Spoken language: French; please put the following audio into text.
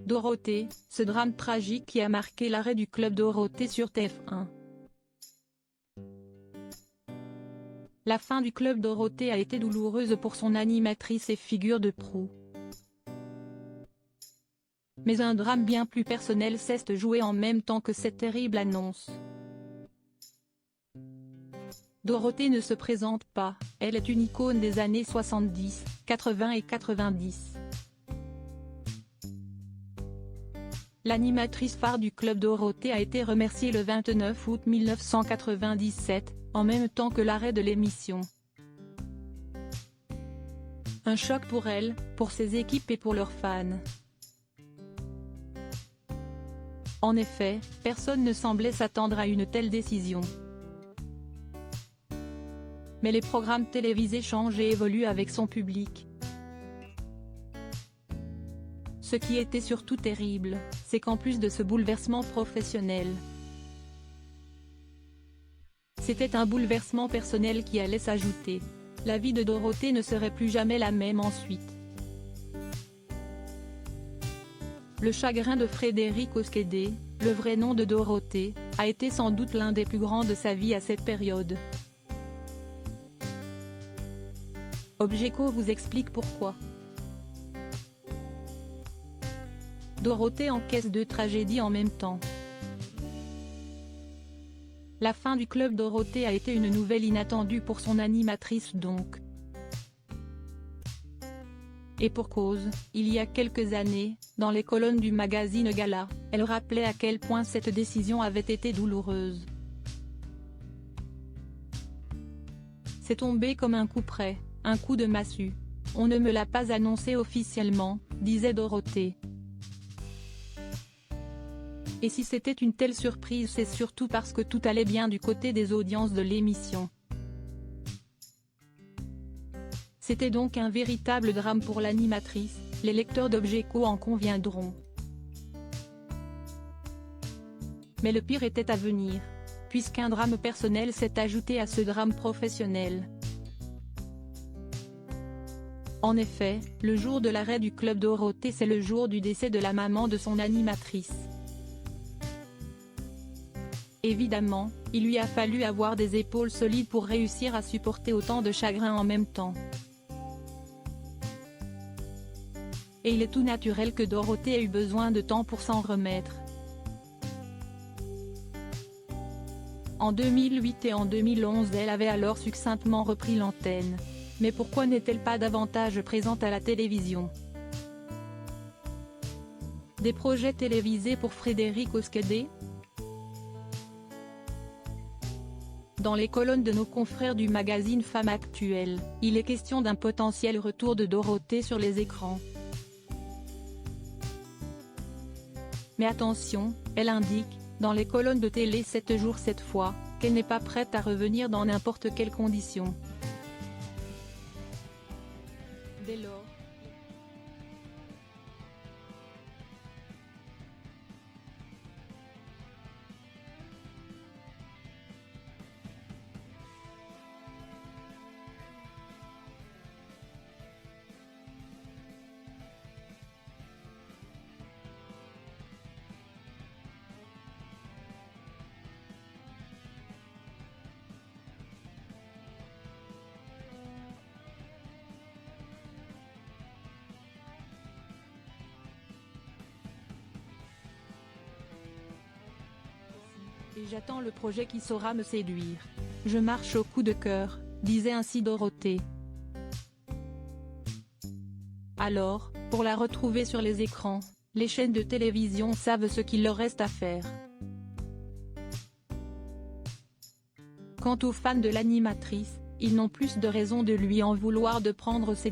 Dorothée, ce drame tragique qui a marqué l'arrêt du club Dorothée sur TF1. La fin du club Dorothée a été douloureuse pour son animatrice et figure de proue. Mais un drame bien plus personnel s'est joué en même temps que cette terrible annonce. Dorothée ne se présente pas, elle est une icône des années 70, 80 et 90. L'animatrice phare du club Dorothée a été remerciée le 29 août 1997, en même temps que l'arrêt de l'émission. Un choc pour elle, pour ses équipes et pour leurs fans. En effet, personne ne semblait s'attendre à une telle décision. Mais les programmes télévisés changent et évoluent avec son public. Ce qui était surtout terrible, c'est qu'en plus de ce bouleversement professionnel, c'était un bouleversement personnel qui allait s'ajouter. La vie de Dorothée ne serait plus jamais la même ensuite. Le chagrin de Frédéric Oskede, le vrai nom de Dorothée, a été sans doute l'un des plus grands de sa vie à cette période. Objeco vous explique pourquoi. Dorothée encaisse deux tragédies en même temps. La fin du club Dorothée a été une nouvelle inattendue pour son animatrice donc. Et pour cause, il y a quelques années, dans les colonnes du magazine Gala, elle rappelait à quel point cette décision avait été douloureuse. C'est tombé comme un coup près, un coup de massue. On ne me l'a pas annoncé officiellement, disait Dorothée. Et si c'était une telle surprise, c'est surtout parce que tout allait bien du côté des audiences de l'émission. C'était donc un véritable drame pour l'animatrice, les lecteurs d'Objeco en conviendront. Mais le pire était à venir, puisqu'un drame personnel s'est ajouté à ce drame professionnel. En effet, le jour de l'arrêt du club Dorothée, c'est le jour du décès de la maman de son animatrice. Évidemment, il lui a fallu avoir des épaules solides pour réussir à supporter autant de chagrin en même temps. Et il est tout naturel que Dorothée ait eu besoin de temps pour s'en remettre. En 2008 et en 2011, elle avait alors succinctement repris l'antenne. Mais pourquoi n'est-elle pas davantage présente à la télévision? Des projets télévisés pour Frédéric Oskede? Dans les colonnes de nos confrères du magazine Femme Actuelle, il est question d'un potentiel retour de Dorothée sur les écrans. Mais attention, elle indique, dans les colonnes de télé 7 jours cette fois, qu'elle n'est pas prête à revenir dans n'importe quelles conditions. Dès lors, et j'attends le projet qui saura me séduire. Je marche au coup de cœur, disait ainsi Dorothée. Alors, pour la retrouver sur les écrans, les chaînes de télévision savent ce qu'il leur reste à faire. Quant aux fans de l'animatrice, ils n'ont plus de raison de lui en vouloir de prendre ses